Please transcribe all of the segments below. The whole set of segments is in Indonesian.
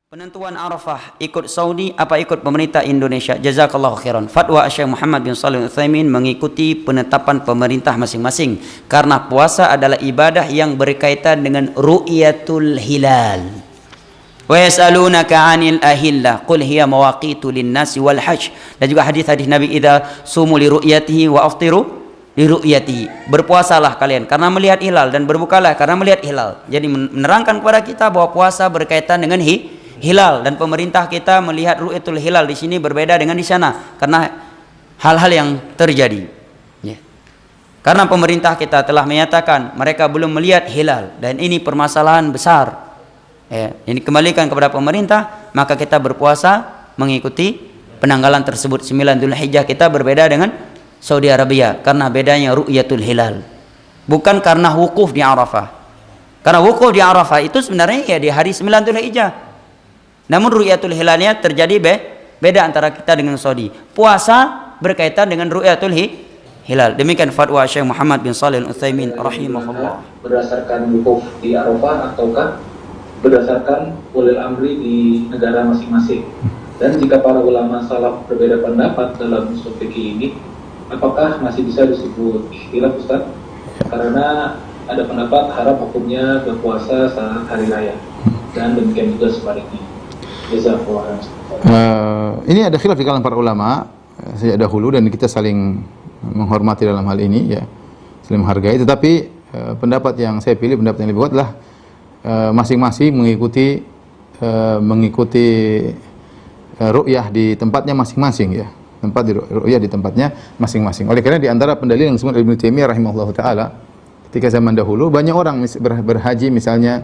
Penentuan Arafah ikut Saudi apa ikut pemerintah Indonesia? Jazakallahu khairan. Fatwa Syekh Muhammad bin Shalih Al-Utsaimin mengikuti penetapan pemerintah masing-masing karena puasa adalah ibadah yang berkaitan dengan ru'yatul hilal. Wa yas'alunaka 'anil ahillah qul hiya mawaqitu lin-nasi wal hajj. Dan juga hadis-hadis Nabi, idza sumu li ru'yatihi wa aftiru li ru'yatihi. Berpuasalah kalian karena melihat hilal dan berbukalah karena melihat hilal. Jadi menerangkan kepada kita bahwa puasa berkaitan dengan hilal, dan pemerintah kita melihat ru'yatul hilal di sini berbeda dengan di sana karena hal-hal yang terjadi. Ya. Karena pemerintah kita telah menyatakan mereka belum melihat hilal dan ini permasalahan besar. Ya. Ini kembalikan kepada pemerintah, maka kita berpuasa mengikuti penanggalan tersebut. 9 Dzulhijjah kita berbeda dengan Saudi Arabia karena bedanya ru'yatul hilal. Bukan karena wukuf di Arafah. Karena wukuf di Arafah itu sebenarnya ya di hari 9 Dzulhijjah. Namun ru'yatul hilalnya terjadi beda antara kita dengan Saudi. Puasa berkaitan dengan ru'yatul hilal. Demikian fatwa Syekh Muhammad bin Shalih Al-Utsaimin rahimahullah. Berdasarkan wukuf di Arafah ataukah berdasarkan ulil amri di negara masing-masing? Dan jika para ulama salaf berbeda pendapat dalam usul fikih ini, apakah masih bisa disebut ikhtilaf, Ustaz? Karena ada pendapat haram hukumnya berpuasa saat hari raya, dan demikian juga sebaliknya. Ini ada khilaf di kalangan para ulama sejak dahulu dan kita saling menghormati dalam hal ini, ya, saling menghargai. Tetapi pendapat yang saya pilih, pendapat yang lebih kuat adalah masing-masing mengikuti ru'yah di tempatnya masing-masing, ya, tempat ru'yah di tempatnya masing-masing. Oleh karena di antara pendalil yang disebut Ibnu Taimiyah rahimahullahu taala, ketika zaman dahulu banyak orang berhaji, misalnya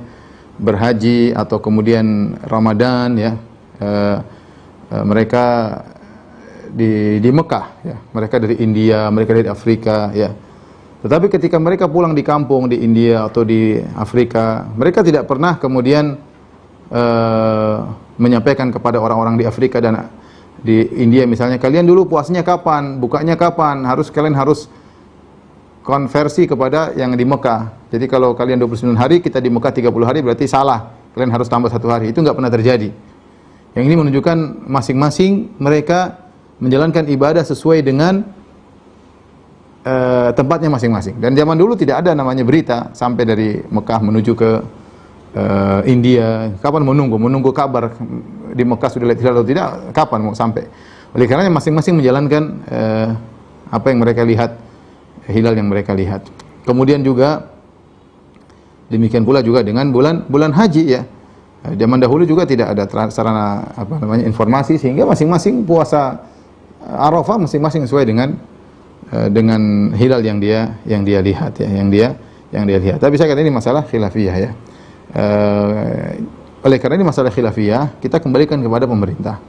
berhaji atau kemudian Ramadan, ya, mereka di Mekah, ya, mereka dari India, mereka dari Afrika, ya. Tetapi ketika mereka pulang di kampung di India atau di Afrika, mereka tidak pernah kemudian menyampaikan kepada orang-orang di Afrika dan di India misalnya, kalian dulu puasanya kapan, bukanya kapan, kalian harus konversi kepada yang di Mekah. Jadi kalau kalian 29 hari, kita di Mekah 30 hari, berarti salah. Kalian harus tambah 1 hari. Itu nggak pernah terjadi. Yang ini menunjukkan masing-masing mereka menjalankan ibadah sesuai dengan tempatnya masing-masing. Dan zaman dulu tidak ada namanya berita sampai dari Mekah menuju ke India. Kapan menunggu kabar di Mekah sudah lihat hilal atau tidak? Kapan mau sampai? Oleh karenanya masing-masing menjalankan apa yang mereka lihat, hilal yang mereka lihat. Kemudian juga demikian pula juga dengan bulan haji, ya. Zaman dahulu juga tidak ada sarana informasi, sehingga masing-masing puasa Arafah masing-masing sesuai dengan hilal yang dia lihat, ya, yang dia lihat. Tapi saya katakan ini masalah khilafiyah, ya. Oleh karena ini masalah khilafiyah, kita kembalikan kepada pemerintah.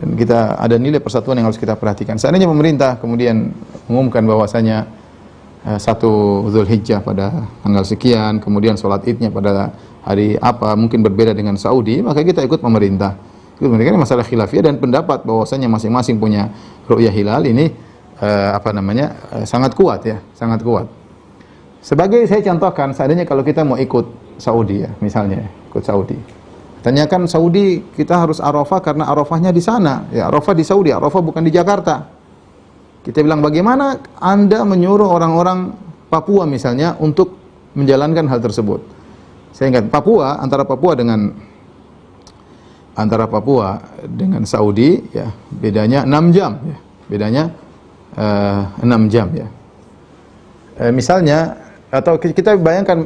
Dan kita ada nilai persatuan yang harus kita perhatikan. Seandainya pemerintah kemudian mengumumkan bahwasanya 1 Dzulhijjah pada tanggal sekian, kemudian sholat idnya pada hari apa, mungkin berbeda dengan Saudi, maka kita ikut pemerintah. Ini masalah khilafiyah dan pendapat bahwasanya masing-masing punya ru'yah hilal ini sangat kuat, ya, sangat kuat. Sebagai saya contohkan, seandainya kalau kita mau ikut Saudi, ya, misalnya ikut Saudi. Tanyakan Saudi, kita harus Arafah karena Arafahnya di sana. Ya, Arafah di Saudi, Arafah bukan di Jakarta. Kita bilang, bagaimana Anda menyuruh orang-orang Papua misalnya untuk menjalankan hal tersebut? Saya ingat antara Papua dengan Saudi, ya, bedanya 6 jam, ya. Bedanya 6 jam, ya. Misalnya, atau kita bayangkan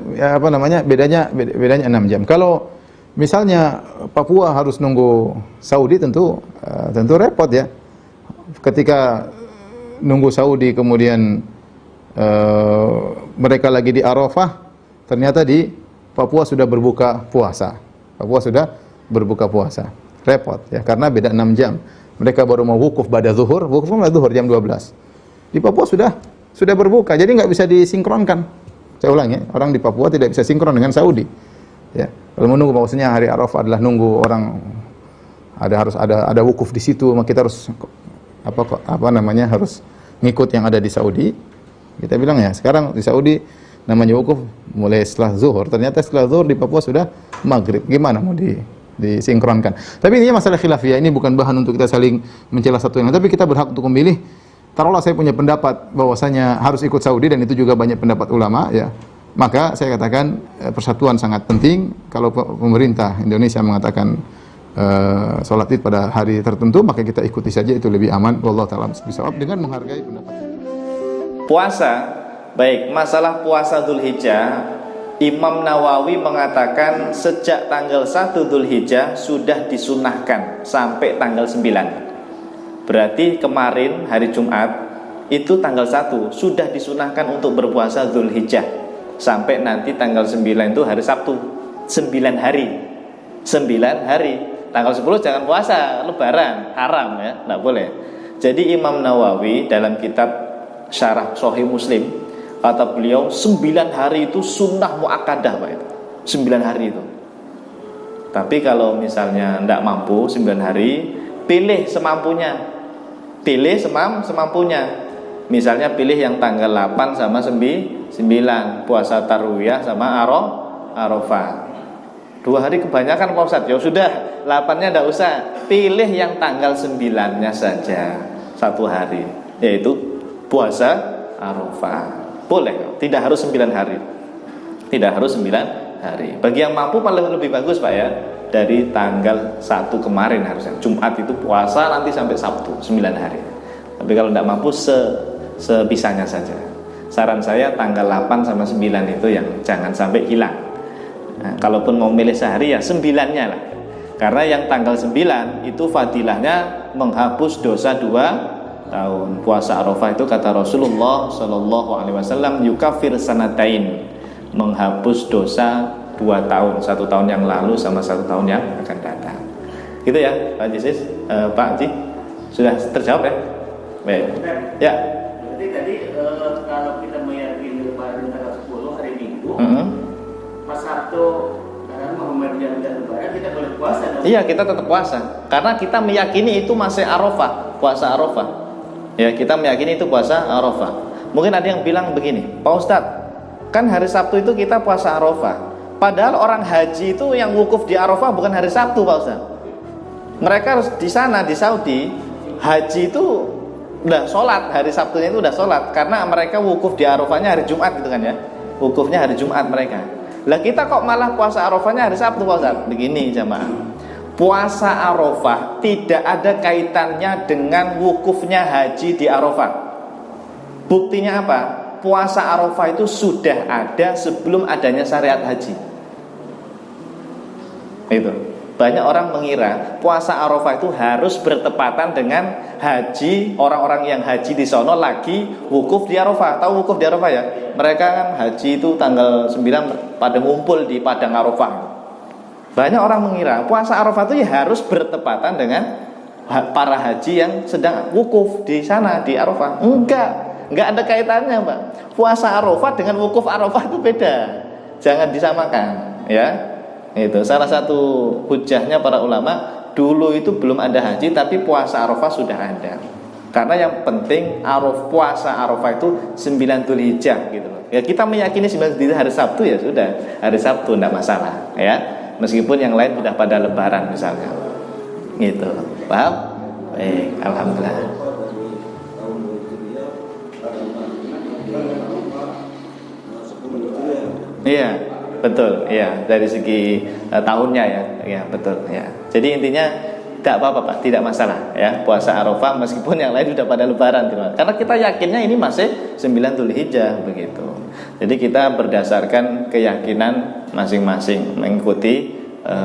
bedanya 6 jam. Kalau misalnya Papua harus nunggu Saudi, tentu repot, ya. Ketika nunggu Saudi kemudian mereka lagi di Arafah, ternyata di Papua sudah berbuka puasa. Repot, ya, karena beda 6 jam. Mereka baru mau wukuf pada zuhur jam 12. Di Papua sudah berbuka, jadi nggak bisa disinkronkan. Saya ulangi, orang di Papua tidak bisa sinkron dengan Saudi. Ya, kalau menunggu bahwasanya hari Arafah adalah nunggu orang harus ada wukuf di situ, maka kita harus harus ngikut yang ada di Saudi. Kita bilang, ya, sekarang di Saudi namanya wukuf mulai setelah zuhur, ternyata setelah zuhur di Papua sudah maghrib. Gimana disinkronkan. Tapi ini masalah khilafiyah, ini bukan bahan untuk kita saling mencela satu yang lain, tapi kita berhak untuk memilih. Taruhlah saya punya pendapat bahwasanya harus ikut Saudi, dan itu juga banyak pendapat ulama, ya. Maka saya katakan persatuan sangat penting. Kalau pemerintah Indonesia mengatakan sholat Id pada hari tertentu, maka kita ikuti saja, itu lebih aman. Wallahu ta'ala bishawab, dengan menghargai pendapat. Puasa, baik, masalah puasa Dzulhijjah, Imam Nawawi mengatakan sejak tanggal 1 Dzulhijjah sudah disunahkan sampai tanggal 9. Berarti kemarin hari Jumat itu tanggal 1 sudah disunahkan untuk berpuasa Dzulhijjah sampai nanti tanggal 9 itu hari Sabtu. 9 hari. 9 hari. Tanggal 10 jangan puasa, lebaran, haram ya, enggak boleh. Jadi Imam Nawawi dalam kitab Syarah Sahih Muslim, kata beliau 9 hari itu sunnah muakkadah Pak itu. 9 hari itu. Tapi kalau misalnya enggak mampu 9 hari, pilih semampunya. Pilih semampunya. Misalnya pilih yang tanggal 8 sama 9, puasa Tarwiyah sama Arafah. 2 hari kebanyakan Pak Ustadz. Ya sudah, 8-nya enggak usah. Pilih yang tanggal 9-nya saja. 1 hari, yaitu puasa Arafah. Boleh, tidak harus 9 hari. Tidak harus 9 hari. Bagi yang mampu paling lebih bagus Pak ya, dari tanggal 1 kemarin harusnya. Jumat itu puasa nanti sampai Sabtu 9 hari. Tapi kalau tidak mampu sebisanya saja. Saran saya tanggal 8 sama 9 itu yang jangan sampai hilang. Nah, kalaupun mau milih sehari ya 9-nya lah. Karena yang tanggal 9 itu fadilahnya menghapus dosa 2 tahun. Puasa Arafah itu kata Rasulullah Shallallahu Alaihi Wasallam yukafir sanatain, menghapus dosa 2 tahun, 1 tahun yang lalu sama 1 tahun yang akan datang. Gitu ya Pak Jisis, Pak Haji, sudah terjawab ya? Baik. Ya. Berarti tadi kalau kita meyakini lebaran tanggal 10 hari Minggu, pas Sabtu karena Muhammadiyah dan lebaran kita boleh puasa dong? Iya, kita tetap puasa karena kita meyakini itu masih Arafah, puasa Arafah. Ya, kita meyakini itu puasa Arafah. Mungkin ada yang bilang begini, Pak Ustadz, kan hari Sabtu itu kita puasa Arafah. Padahal orang haji itu yang wukuf di Arafah bukan hari Sabtu Pak Ustadz. Mereka harus di sana di Saudi, haji itu udah sholat, hari Sabtunya itu udah sholat, karena mereka wukuf di Arafahnya hari Jumat gitu kan ya. Wukufnya hari Jumat mereka. Lah kita kok malah puasa Arafahnya hari Sabtu Pak Ustadz. Begini jamaah, puasa Arafah tidak ada kaitannya dengan wukufnya haji di Arafah. Buktinya apa? Puasa Arafah itu sudah ada sebelum adanya syariat haji. Itu. Banyak orang mengira puasa Arafah itu harus bertepatan dengan haji, orang-orang yang haji di sono lagi wukuf di Arafah. Tahu wukuf di Arafah ya? Mereka kan haji itu tanggal 9 pada ngumpul di padang Arafah. Banyak orang mengira puasa Arafah itu ya harus bertepatan dengan para haji yang sedang wukuf di sana di Arafah. Enggak ada kaitannya, Pak. Puasa Arafah dengan wukuf Arafah itu beda. Jangan disamakan, ya. Itu salah satu hujahnya para ulama. Dulu itu belum ada haji, tapi puasa Arafah sudah ada. Karena yang penting puasa Arafah itu 9 Dzulhijjah gitu loh. Ya kita meyakini 9 Dzulhijjah hari Sabtu ya sudah, hari Sabtu enggak masalah, ya. Meskipun yang lain sudah pada lebaran misalnya. Gitu. Paham? Baik, alhamdulillah. Iya, betul. Iya, dari segi tahunnya ya. Iya, betul, ya. Jadi intinya tidak apa-apa Pak, tidak masalah ya puasa Arafah meskipun yang lain sudah pada lebaran gitu. Karena kita yakinnya ini masih 9 Dzulhijjah begitu. Jadi kita berdasarkan keyakinan masing-masing mengikuti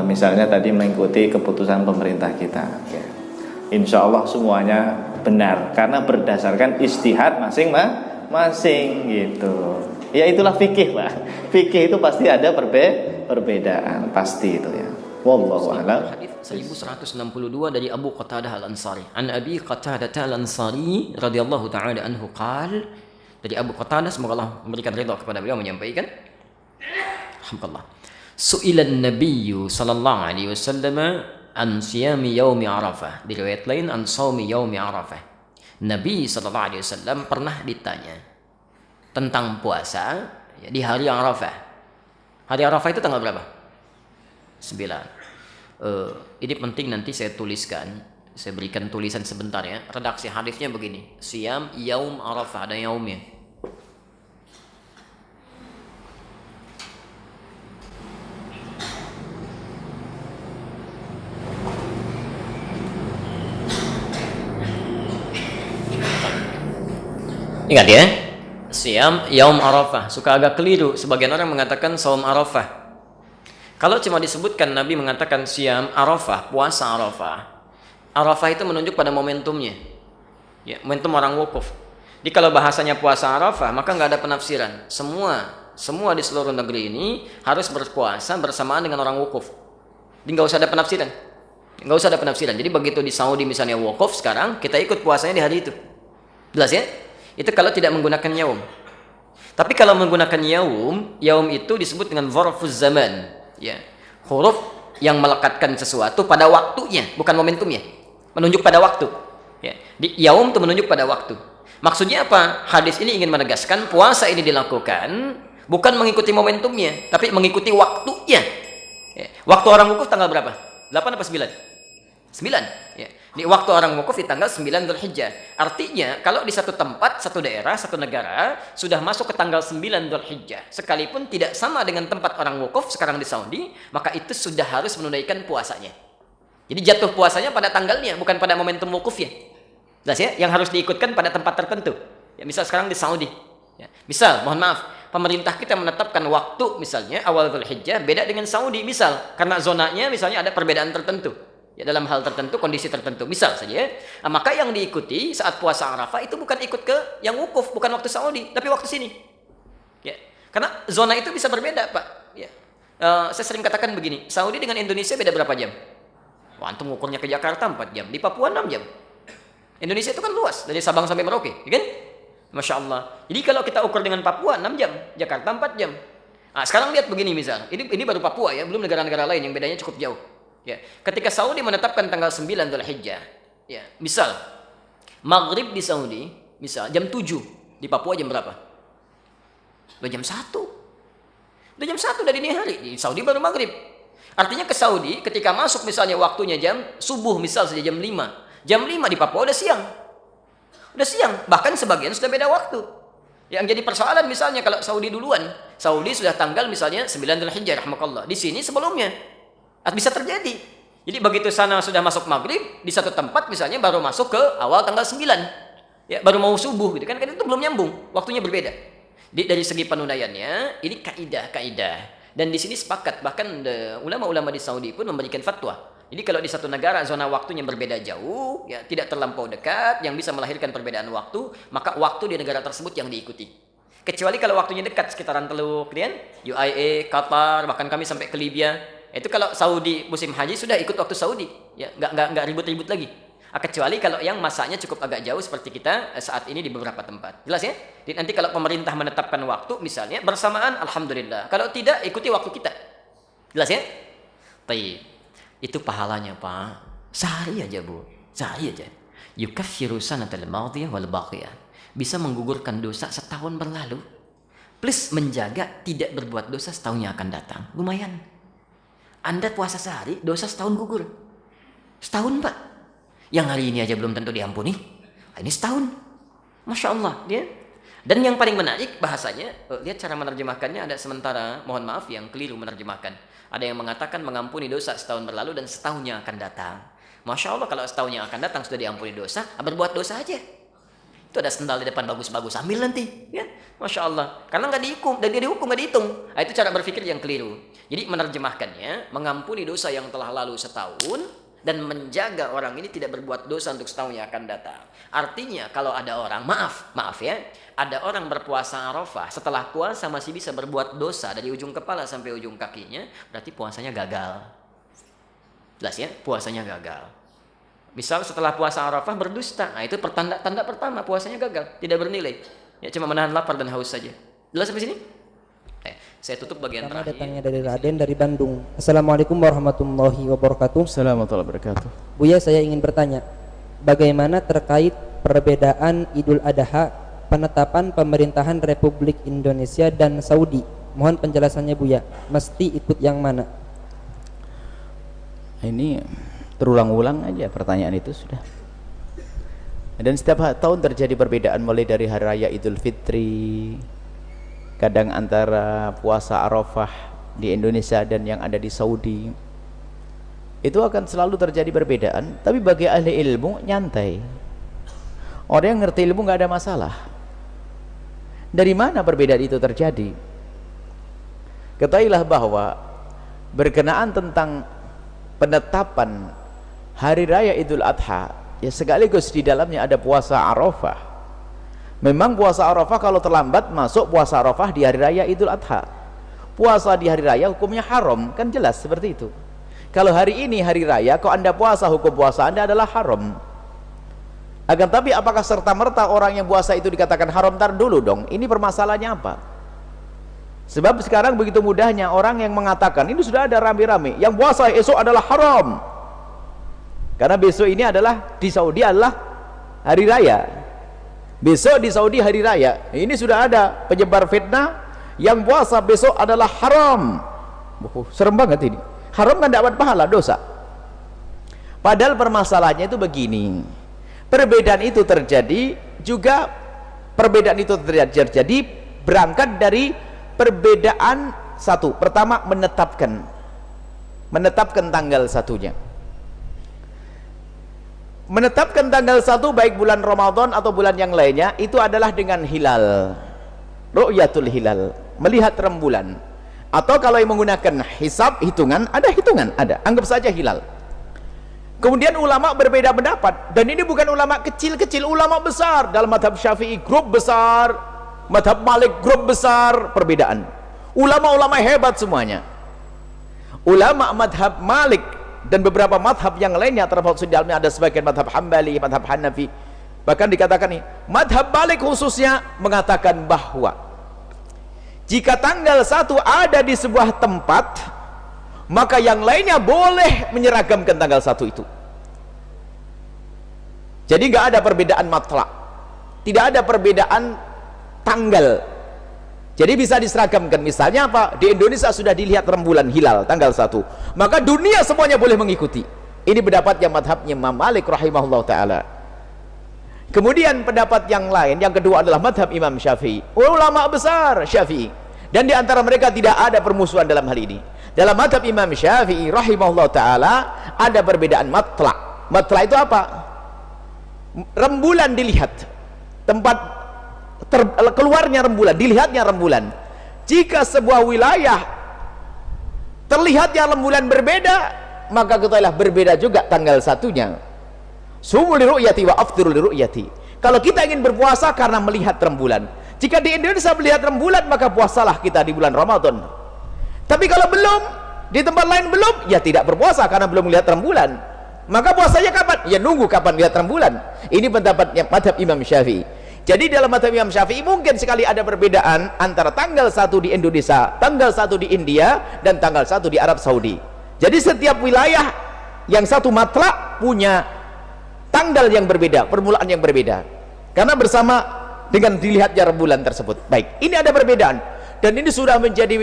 misalnya tadi mengikuti keputusan pemerintah kita ya. Insya Allah semuanya benar karena berdasarkan ijtihad masing-masing gitu. Ya itulah fikih Pak. Fikih itu pasti ada perbedaan pasti itu ya. Wallahu a'lam. Hadis 1162 dari Abu Qatadah Al-Ansari. An Abi Qatadah Al-Ansari radhiyallahu taala anhu qala, dari Abu Qatadah semoga Allah memberikan ridha kepada beliau menyampaikan, alhamdulillah. Su'ilan Nabiyyu sallallahu alaihi wasallam an siyami yaumi Arafah. Di riwayat lain an shaumi yaumi Arafah. Nabi sallallahu alaihi wasallam pernah ditanya tentang puasa ya, di hari Arafah. Hari Arafah itu tanggal berapa? 9. Ini penting, nanti saya tuliskan, saya berikan tulisan sebentar ya. Redaksi hadisnya begini, Siyam Yaum Arafah, ada yaumnya. Ingat ya, Siyam Yaum Arafah. Suka agak keliru, sebagian orang mengatakan Saum Arafah. Kalau cuma disebutkan Nabi mengatakan Siyam Arafah, puasa Arafah. Arafah itu menunjuk pada momentumnya, ya, momentum orang wukuf. Jadi kalau bahasanya puasa Arafah, maka nggak ada penafsiran. Semua di seluruh negeri ini harus berpuasa bersamaan dengan orang wukuf. Jadi nggak usah ada penafsiran, nggak usah ada penafsiran. Jadi begitu di Saudi misalnya wukuf sekarang, kita ikut puasanya di hari itu. Jelas ya? Itu kalau tidak menggunakan yaum. Tapi kalau menggunakan yaum itu disebut dengan dzarfuz zaman, ya. Huruf yang melekatkan sesuatu pada waktunya, bukan momentumnya. Menunjuk pada waktu. Ya. Di yaum itu menunjuk pada waktu. Maksudnya apa? Hadis ini ingin menegaskan puasa ini dilakukan bukan mengikuti momentumnya, tapi mengikuti waktunya. Ya. Waktu orang wukuf tanggal berapa? 8 apa 9? 9. Ya. Di waktu orang wukuf di tanggal 9 Dzulhijjah. Artinya kalau di satu tempat, satu daerah, satu negara sudah masuk ke tanggal 9 Dzulhijjah, sekalipun tidak sama dengan tempat orang wukuf sekarang di Saudi, maka itu sudah harus menunaikan puasanya. Jadi jatuh puasanya pada tanggalnya, bukan pada momentum wukufnya. Jelas ya? Yang harus diikutkan pada tempat tertentu. Ya, misal sekarang di Saudi. Ya. Misal, mohon maaf, pemerintah kita menetapkan waktu misalnya awal Dzulhijjah beda dengan Saudi misal, karena zonanya misalnya ada perbedaan tertentu. Ya, dalam hal tertentu, kondisi tertentu, misal saja. Nah, maka yang diikuti saat puasa Arafah itu bukan ikut ke yang wukuf, bukan waktu Saudi, tapi waktu sini. Ya, karena zona itu bisa berbeda, Pak. Ya. Saya sering katakan begini, Saudi dengan Indonesia beda berapa jam? Wah, antum ukurnya ke Jakarta 4 jam, di Papua 6 jam. Indonesia itu kan luas, dari Sabang sampai Merauke, ya kan? Masya Allah. Jadi kalau kita ukur dengan Papua 6 jam, Jakarta 4 jam. Nah, sekarang lihat begini misal, ini baru Papua ya, belum negara-negara lain yang bedanya cukup jauh. Ya, ketika Saudi menetapkan tanggal 9 Dzulhijjah, ya, misal maghrib di Saudi, misal jam 7, di Papua jam berapa? Udah jam 1. Udah jam 1 dari dini hari, di Saudi baru maghrib. Artinya ke Saudi ketika masuk misalnya waktunya jam subuh misal saja jam 5. Jam 5 di Papua udah siang. Udah siang, bahkan sebagian sudah beda waktu. Yang jadi persoalan misalnya kalau Saudi duluan, Saudi sudah tanggal misalnya 9 Dzulhijjah rahmakallah. Di sini sebelumnya. Bisa terjadi. Jadi begitu sana sudah masuk maghrib, di satu tempat misalnya baru masuk ke awal tanggal 9. Ya, baru mau subuh gitu kan itu belum nyambung, waktunya berbeda. Dari segi penunaiannya, ini kaidah. Dan di sini sepakat, bahkan ulama-ulama di Saudi pun memberikan fatwa. Jadi kalau di satu negara zona waktunya berbeda jauh, ya tidak terlampau dekat, yang bisa melahirkan perbedaan waktu, maka waktu di negara tersebut yang diikuti. Kecuali kalau waktunya dekat, sekitaran Teluk, kemudian UAE, Qatar, bahkan kami sampai ke Libya. Itu kalau Saudi musim haji sudah ikut waktu Saudi, ya nggak ribut-ribut lagi. Kecuali kalau yang masanya cukup agak jauh seperti kita saat ini di beberapa tempat. Jelas ya? Jadi nanti kalau pemerintah menetapkan waktu misalnya bersamaan, alhamdulillah. Kalau tidak, ikuti waktu kita. Jelas ya? Baik. Itu pahalanya, Pak. Sehari aja, Bu. Sehari aja. Yukaffiru sanatal madhiyah wal baqiyah. Bisa menggugurkan dosa setahun berlalu. Plus menjaga tidak berbuat dosa setahun yang akan datang. Lumayan. Anda puasa sehari, dosa setahun gugur. Setahun, Pak. Yang hari ini aja belum tentu diampuni. Ini setahun. Masya Allah. Ya. Dan yang paling menarik bahasanya, lihat cara menerjemahkannya ada sementara, mohon maaf yang keliru menerjemahkan. Ada yang mengatakan mengampuni dosa setahun berlalu dan setahun yang akan datang. Masya Allah kalau setahun yang akan datang sudah diampuni dosa, berbuat dosa aja. Itu ada sendal di depan bagus-bagus, ambil nanti. Ya. Masya Allah. Karena nggak dihukum, dan dia dihukum nggak dihitung. Nah, itu cara berpikir yang keliru. Jadi menerjemahkannya, mengampuni dosa yang telah lalu setahun dan menjaga orang ini tidak berbuat dosa untuk setahun yang akan datang. Artinya kalau ada orang, maaf ya, ada orang berpuasa Arafah, setelah puasa masih bisa berbuat dosa dari ujung kepala sampai ujung kakinya, berarti puasanya gagal. Jelas ya, puasanya gagal. Misal setelah puasa Arafah berdusta, nah itu tanda pertama puasanya gagal, tidak bernilai. Ya cuma menahan lapar dan haus saja. Jelas sampai sini? Saya tutup bagian terakhir. Datangnya dari Raden dari Bandung. Assalamualaikum warahmatullahi wabarakatuh. Assalamualaikum warahmatullahi wabarakatuh. Buya, saya ingin bertanya, bagaimana terkait perbedaan Idul Adha penetapan pemerintahan Republik Indonesia dan Saudi? Mohon penjelasannya, Buya. Mesti ikut yang mana? Ini terulang-ulang aja pertanyaan itu sudah. Dan setiap tahun terjadi perbedaan, mulai dari hari raya Idul Fitri, kadang antara puasa Arafah di Indonesia dan yang ada di Saudi. Itu akan selalu terjadi perbedaan, tapi bagi ahli ilmu nyantai. Orang yang ngerti ilmu nggak ada masalah. Dari mana perbedaan itu terjadi? Ketahuilah bahwa berkenaan tentang penetapan hari raya Idul Adha, ya sekaligus di dalamnya ada puasa Arafah. Memang puasa Arafah kalau terlambat masuk puasa Arafah di hari raya Idul Adha. Puasa di hari raya hukumnya haram, kan jelas seperti itu. Kalau hari ini hari raya, kalau Anda puasa, hukum puasa Anda adalah haram. Akan tapi apakah serta-merta orang yang puasa itu dikatakan haram? Ntar dulu dong, ini permasalahannya apa? Sebab sekarang begitu mudahnya orang yang mengatakan, ini sudah ada rame-rame, yang puasa esok adalah haram. Karena besok ini adalah di Saudi adalah hari raya. Besok di Saudi hari raya. Ini sudah ada penyebar fitnah yang puasa besok adalah haram. Serem banget ini. Haram kan dapat pahala, dosa. Padahal permasalahannya itu begini. Perbedaan itu terjadi juga, perbedaan itu terjadi berangkat dari perbedaan satu. Pertama, menetapkan tanggal satunya. Menetapkan tanggal 1 baik bulan Ramadan atau bulan yang lainnya itu adalah dengan hilal, ru'yatul hilal, melihat rembulan. Atau kalau yang menggunakan hisab, hitungan, ada, anggap saja hilal. Kemudian ulama berbeda pendapat, dan ini bukan ulama kecil-kecil, ulama besar. Dalam madhab Syafi'i grup besar, madhab Malik grup besar, perbedaan. Ulama-ulama hebat semuanya. Ulama madhab Malik dan beberapa madhab yang lainnya, termasuk di dalamnya ada sebagian madhab Hambali, madhab Hanafi, bahkan dikatakan nih, madhab Malik khususnya mengatakan bahwa jika tanggal 1 ada di sebuah tempat, maka yang lainnya boleh menyeragamkan tanggal 1 itu. Jadi nggak ada perbedaan matlak, tidak ada perbedaan tanggal, jadi bisa diseragamkan. Misalnya apa? Di Indonesia sudah dilihat rembulan hilal tanggal 1, maka dunia semuanya boleh mengikuti. Ini pendapat yang madhabnya Imam Malik rahimahullah ta'ala. Kemudian pendapat yang lain, yang kedua adalah madhab Imam Syafi'i, ulama besar Syafi'i, dan di antara mereka tidak ada permusuhan dalam hal ini. Dalam madhab Imam Syafi'i rahimahullah ta'ala ada perbedaan matlak. Matlak itu apa? Rembulan dilihat, tempat keluarnya rembulan, dilihatnya rembulan. Jika sebuah wilayah terlihatnya rembulan berbeda, maka ketahuilah berbeda juga tanggal 1-nya. Sumu li ru'yati wa aftiru li ru'yati. Kalau kita ingin berpuasa karena melihat rembulan, jika di Indonesia melihat rembulan, maka puasalah kita di bulan Ramadan. Tapi kalau belum, di tempat lain belum, ya tidak berpuasa karena belum melihat rembulan. Maka puasanya kapan? Ya nunggu kapan lihat rembulan. Ini pendapatnya madhab Imam Syafi'i. Jadi dalam madhab Imam Syafi'i mungkin sekali ada perbedaan antara tanggal 1 di Indonesia, tanggal 1 di India, dan tanggal 1 di Arab Saudi. Jadi setiap wilayah yang satu matlak punya tanggal yang berbeda, permulaan yang berbeda, karena bersama dengan dilihatnya rembulan tersebut. Baik, ini ada perbedaan, dan ini sudah menjadi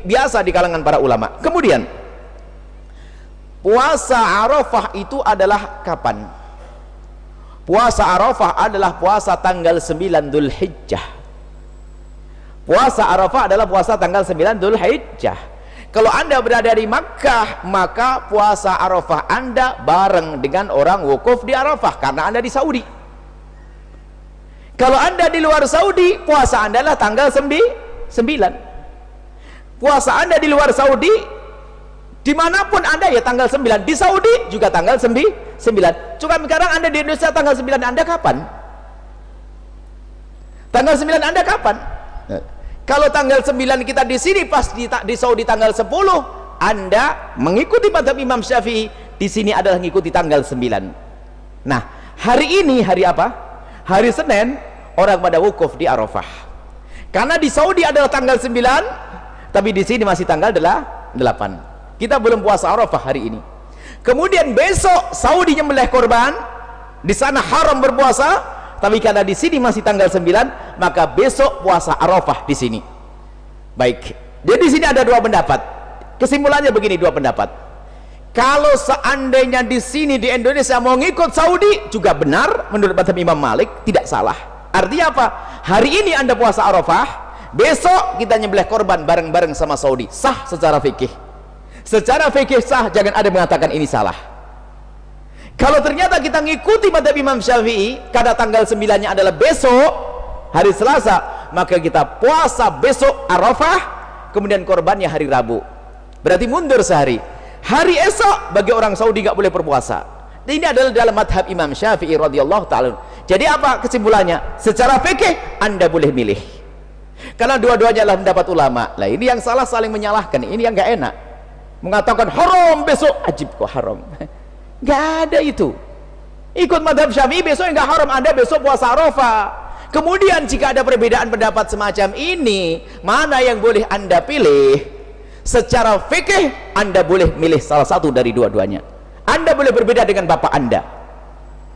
biasa di kalangan para ulama. Kemudian puasa Arafah itu adalah kapan? Puasa Arafah adalah puasa tanggal 9 Dzulhijjah. Puasa Arafah adalah puasa tanggal 9 Dzulhijjah. Kalau Anda berada di Makkah, maka puasa Arafah Anda bareng dengan orang wukuf di Arafah karena Anda di Saudi. Kalau Anda di luar Saudi, puasa Anda adalah tanggal 9. Puasa Anda di luar Saudi, dimanapun Anda ya tanggal 9. Di Saudi juga tanggal 9. Cuma sekarang Anda di Indonesia tanggal 9 Anda kapan? Tanggal 9 Anda kapan? Kalau tanggal 9 kita di sini, pas di Saudi tanggal 10, Anda mengikuti madhab Imam Syafi'i, di sini adalah mengikuti tanggal 9. Nah, hari ini hari apa? Hari Senin, orang pada wukuf di Arafah. Karena di Saudi adalah tanggal 9, tapi di sini masih tanggal 8. Kita belum puasa Arafah hari ini. Kemudian besok Saudi nyembelih korban, di sana haram berpuasa, tapi karena di sini masih tanggal 9, maka besok puasa Arafah di sini. Baik. Jadi di sini ada dua pendapat. Kesimpulannya begini, dua pendapat. Kalau seandainya di sini di Indonesia mau ngikut Saudi juga benar menurut mazhab Imam Malik, tidak salah. Artinya apa? Hari ini Anda puasa Arafah, besok kita nyembelih korban bareng-bareng sama Saudi, sah secara fikih. Secara fikih sah, jangan ada mengatakan ini salah. Kalau ternyata kita ngikuti mazhab Imam Syafi'i, karena tanggal 9-nya adalah besok, hari Selasa, maka kita puasa besok Arafah, kemudian korbannya hari Rabu. Berarti mundur sehari. Hari esok bagi orang Saudi nggak boleh berpuasa. Ini adalah dalam madhab Imam Syafi'i radhiyallahu ta'ala. Jadi apa kesimpulannya? Secara fikih Anda boleh milih. Karena dua-duanya adalah pendapat ulama. Lah ini yang salah saling menyalahkan. Ini yang nggak enak. Mengatakan haram besok, ajib kok haram. Nggak ada itu. Ikut madhab Syafi'i besok nggak haram. Anda besok puasa Arafah. Kemudian jika ada perbedaan pendapat semacam ini, mana yang boleh Anda pilih? Secara fikih Anda boleh milih salah satu dari dua-duanya. Anda boleh berbeda dengan bapak Anda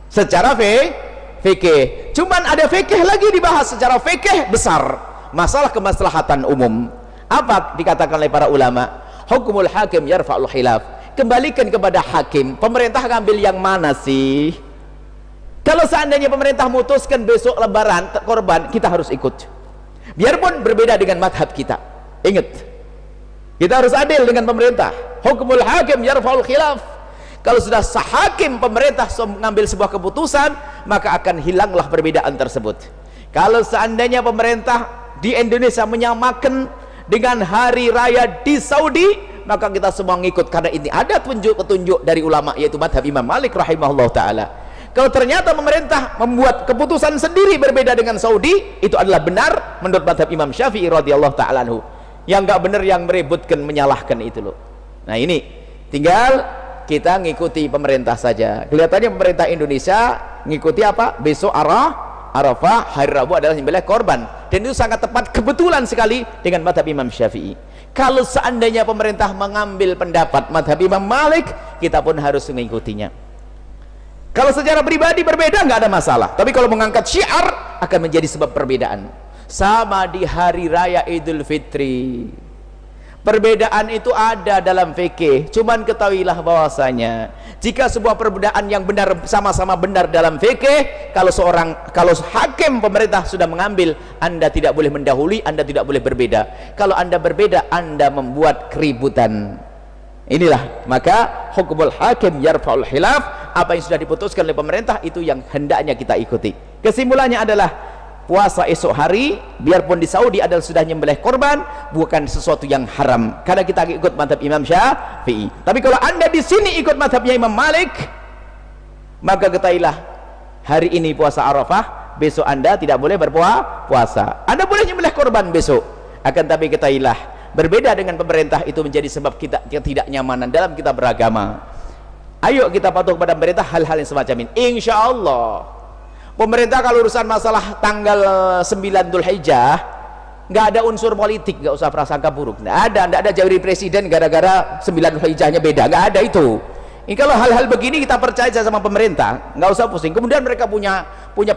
secara fikih. Cuman ada fikih lagi dibahas secara fikih besar, masalah kemaslahatan umum. Apa dikatakan oleh para ulama? Hukumul hakim yarfa'ul khilaf. Kembalikan kepada hakim. Pemerintah ngambil yang mana sih? Kalau seandainya pemerintah memutuskan besok lebaran korban, kita harus ikut, biarpun berbeda dengan madhab kita. Ingat, kita harus adil dengan pemerintah. Hukumul hakim yarfa'ul khilaf. Kalau sudah sehakim pemerintah mengambil sebuah keputusan, maka akan hilanglah perbedaan tersebut. Kalau seandainya pemerintah di Indonesia menyamakan dengan hari raya di Saudi, maka kita semua ngikut, karena ini ada petunjuk dari ulama, yaitu madhab Imam Malik rahimahullah ta'ala. Kalau ternyata pemerintah membuat keputusan sendiri berbeda dengan Saudi, itu adalah benar menurut madhab Imam Syafi'i radhiyallahu ta'ala anhu. Yang nggak benar yang meributkan, menyalahkan itu loh. Nah ini tinggal kita ngikuti pemerintah saja. Kelihatannya pemerintah Indonesia ngikuti apa? Besok Arafah, hari Rabu adalah nyembelih korban, dan itu sangat tepat, kebetulan sekali dengan madhab Imam Syafi'i. Kalau seandainya pemerintah mengambil pendapat madhab Imam Malik, kita pun harus mengikutinya. Kalau secara pribadi berbeda nggak ada masalah, tapi kalau mengangkat syiar akan menjadi sebab perbedaan. Sama di hari raya Idul Fitri, perbedaan itu ada dalam fikih. Cuman ketahuilah bahwasanya jika sebuah perbedaan yang benar, sama-sama benar dalam fikih, kalau hakim pemerintah sudah mengambil, Anda tidak boleh mendahului, Anda tidak boleh berbeda. Kalau Anda berbeda, Anda membuat keributan. Inilah maka hukumul hakim yarfa'ul khilaf. Apa yang sudah diputuskan oleh pemerintah itu yang hendaknya kita ikuti. Kesimpulannya adalah puasa esok hari, biarpun di Saudi adalah sudah nyembelih korban, bukan sesuatu yang haram, karena kita ikut madhab Imam Syafi'i. Tapi kalau Anda di sini ikut madhabnya Imam Malik, maka ketahuilah hari ini puasa Arafah, besok Anda tidak boleh berpuasa. Anda boleh nyembelih korban besok, akan tapi ketahuilah berbeda dengan pemerintah itu menjadi sebab kita ketidaknyamanan dalam kita beragama. Ayo kita patuh kepada pemerintah hal-hal yang semacam ini. Insya Allah pemerintah kalau urusan masalah tanggal 9 Dzulhijjah nggak ada unsur politik, nggak usah prasangka buruk, nggak ada jawari presiden gara-gara 9 Dzulhijjahnya beda, nggak ada itu. Ini kalau hal-hal begini kita percaya sama pemerintah, nggak usah pusing. Kemudian mereka punya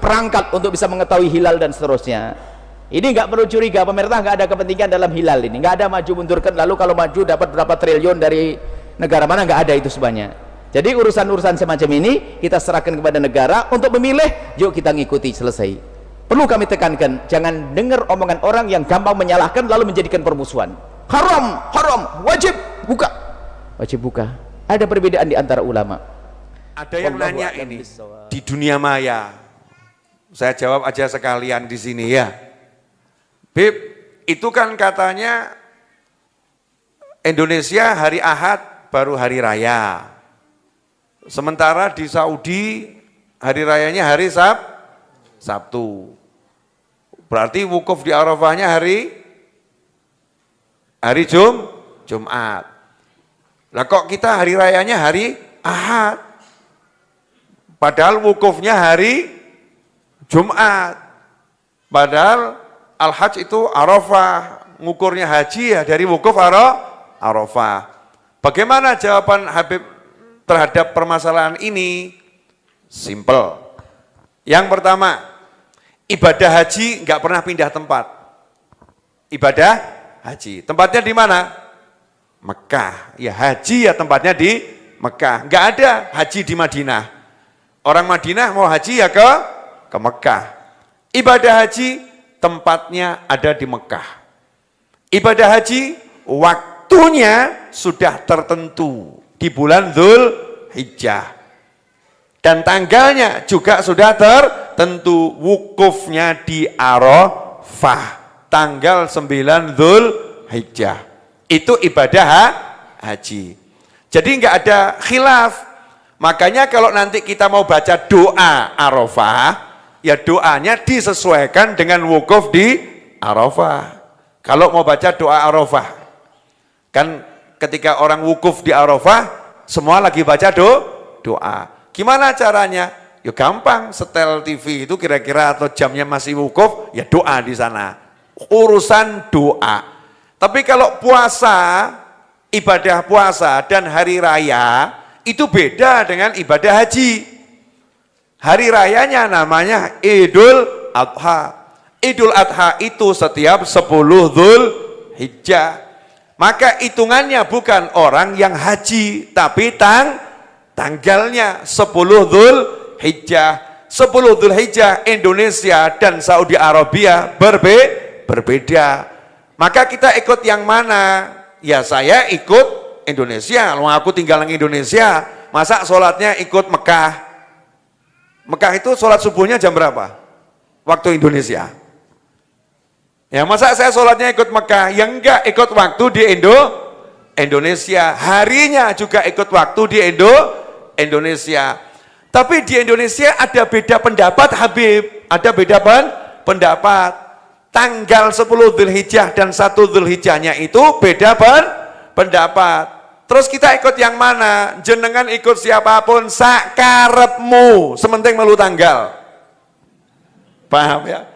perangkat untuk bisa mengetahui hilal dan seterusnya. Ini nggak perlu curiga, pemerintah nggak ada kepentingan dalam hilal ini, nggak ada maju mundurkan, lalu kalau maju dapat berapa triliun dari negara mana, nggak ada itu semuanya. Jadi urusan-urusan semacam ini kita serahkan kepada negara untuk memilih, yuk kita ngikuti, selesai. Perlu kami tekankan, jangan dengar omongan orang yang gampang menyalahkan lalu menjadikan permusuhan. Haram, wajib buka. Ada perbedaan di antara ulama. Ada yang nanya ini di dunia maya, saya jawab aja sekalian di sini ya. Bib, itu kan katanya Indonesia hari Ahad baru hari raya. Sementara di Saudi hari rayanya hari Sabtu. Berarti wukuf di Arafahnya hari Jumat. Lah kok kita hari rayanya hari Ahad? Padahal wukufnya hari Jumat. Padahal Al-Hajj itu Arafah, ngukurnya haji ya dari wukuf Arafah. Bagaimana jawaban Habib terhadap permasalahan ini? Simple. Yang pertama, ibadah haji nggak pernah pindah tempat. Ibadah haji tempatnya di mana? Mekah. Ya haji ya tempatnya di Mekah. Nggak ada haji di Madinah. Orang Madinah mau haji ya ke Mekah. Ibadah haji tempatnya ada di Mekah. Ibadah haji waktunya sudah tertentu di bulan Dzulhijjah. Dan tanggalnya juga sudah tertentu, wukufnya di Arafah. Tanggal 9 Dzulhijjah. Itu ibadah haji. Jadi nggak ada khilaf. Makanya kalau nanti kita mau baca doa Arafah, ya doanya disesuaikan dengan wukuf di Arafah. Kalau mau baca doa Arafah, kan ketika orang wukuf di Arafah, semua lagi baca doa. Gimana caranya? Ya gampang, setel TV itu kira-kira atau jamnya masih wukuf, ya doa di sana. Urusan doa. Tapi kalau puasa, ibadah puasa dan hari raya itu beda dengan ibadah haji. Hari rayanya namanya Idul Adha. Idul Adha itu setiap 10 Dzulhijjah. Maka hitungannya bukan orang yang haji, tapi tanggalnya 10 Dzulhijjah. 10 Dzulhijjah Indonesia dan Saudi Arabia berbeda. Maka kita ikut yang mana? Ya saya ikut Indonesia. Kalau aku tinggal di Indonesia, masa sholatnya ikut Mekah? Mekah itu sholat subuhnya jam berapa? Waktu Indonesia. Ya masa saya sholatnya ikut Mekah? Ya enggak, ikut waktu di Indonesia. Harinya juga ikut waktu di Indonesia. Tapi di Indonesia ada beda pendapat Habib. Ada beda pendapat. Tanggal 10 Dzulhijjah dan 1 Dzulhijjahnya itu beda pendapat. Terus kita ikut yang mana? Jenengan ikut siapapun sakarepmu, sementing melu tanggal. Paham ya?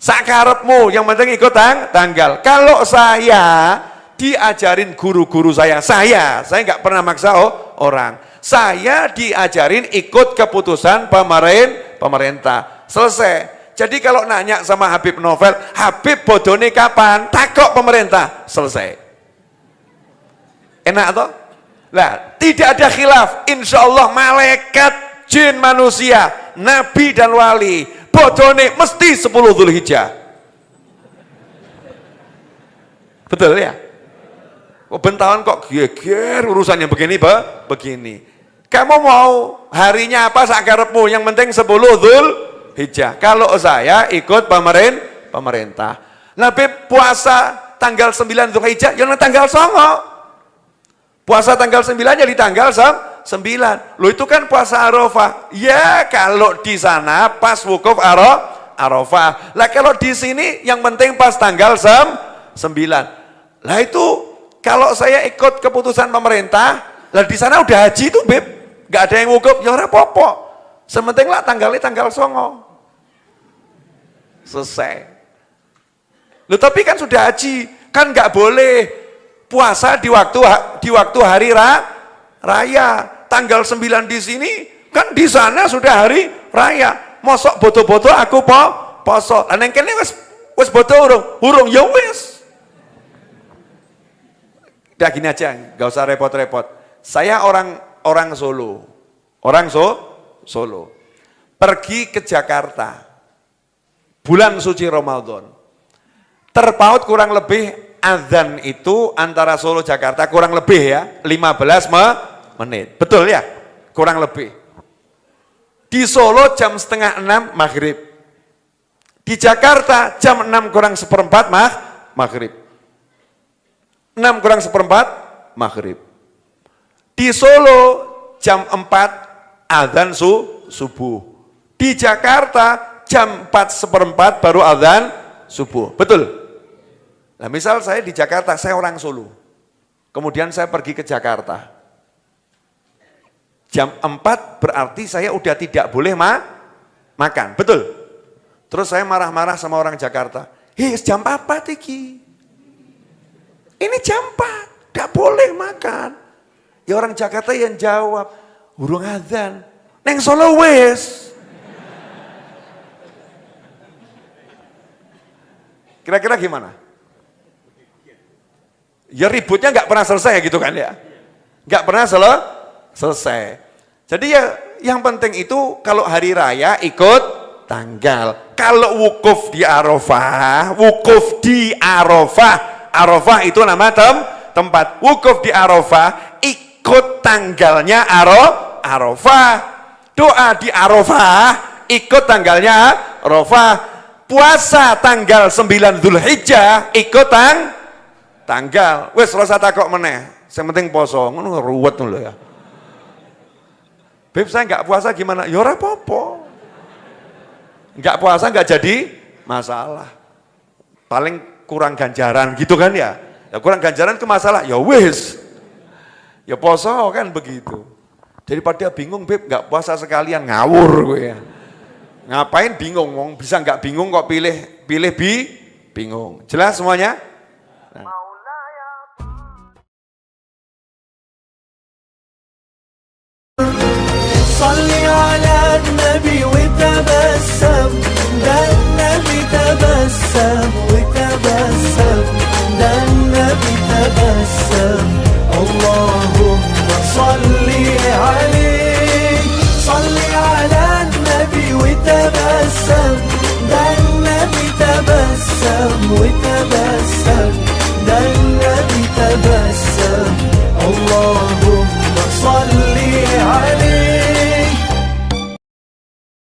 Sakarepmu, yang penting ikut tanggal. Kalau saya diajarin guru-guru saya nggak pernah maksa orang. Saya diajarin ikut keputusan pemerintah. Selesai. Jadi kalau nanya sama Habib Novel, Habib bodone kapan? Takok pemerintah, selesai. Enak toh? Lah, tidak ada khilaf. Insya Allah malaikat, jin, manusia, nabi dan wali, bodone mesti 10 Dzulhijjah. Betul ya? Bentawan kok geger urusannya begini. Kamu mau harinya apa sakarepmu? Yang penting 10 Dzulhijjah. Kalau saya ikut pemerintah. Nabi puasa tanggal 9 Dzulhijjah, yang tanggal 9. Puasa tanggal 9 ya di tanggal 9. Loh itu kan puasa Arafah. Ya kalau di sana pas wukuf Arafah. Lah kalau di sini yang penting pas tanggal 9. Lah itu kalau saya ikut keputusan pemerintah, lah di sana udah haji itu Beb. Gak ada yang wukuf, ya ora apa-apa. Sementing lah tanggalnya tanggal 9. Selesai. Loh tapi kan sudah haji, kan nggak boleh puasa di waktu hari raya. Tanggal 9 di sini, kan di sana sudah hari raya. Mosok boto-boto aku poso. Lah neng kene wis boto urung ya wis. Udah gini aja, nggak usah repot-repot. Saya orang Solo. Solo. Pergi ke Jakarta. Bulan suci Ramadan. Terpaut kurang lebih azan itu antara Solo Jakarta kurang lebih ya 15 menit. Betul ya? Kurang lebih. Di Solo jam setengah 6 maghrib. Di Jakarta jam 6 kurang seperempat maghrib. 6 kurang seperempat maghrib. Di Solo jam 4 azan subuh. Di Jakarta jam 4 seperempat baru azan subuh. Betul? Nah misal saya di Jakarta, saya orang Solo. Kemudian saya pergi ke Jakarta. Jam 4 berarti saya udah tidak boleh makan. Betul? Terus saya marah-marah sama orang Jakarta. Jam 4 iki. Ini jam 4, tidak boleh makan. Ya orang Jakarta yang jawab, urung azan. Neng Solo wes. Kira-kira gimana? Ya ributnya nggak pernah selesai gitu kan ya? Nggak pernah selesai. Jadi ya yang penting itu kalau hari raya ikut tanggal. Kalau wukuf di Arafah, Arafah itu nama tempat. Wukuf di Arafah ikut tanggalnya Arafah. Doa di Arafah ikut tanggalnya Arafah. Puasa tanggal 9 Dzulhijjah ikut tanggal. Wes rasa takok meneh. Yang penting poso, ngono ruwet lho ya. Beb saya enggak puasa gimana? Ya ora apa-apa. Enggak puasa enggak jadi masalah. Paling kurang ganjaran gitu kan ya. Ya kurang ganjaran itu masalah. Ya wis. Ya poso kan begitu. Daripada bingung Beb enggak puasa sekalian ngawur gue ya. Ngapain bingung? Bisa enggak bingung kok pilih bingung. Jelas semuanya? Nah. صلي على النبي وتبسم ده النبي تبسم وتبسم ده النبي تبسم اللهم صلي عليه صلي على النبي وتبسم ده النبي تبسم وتبسم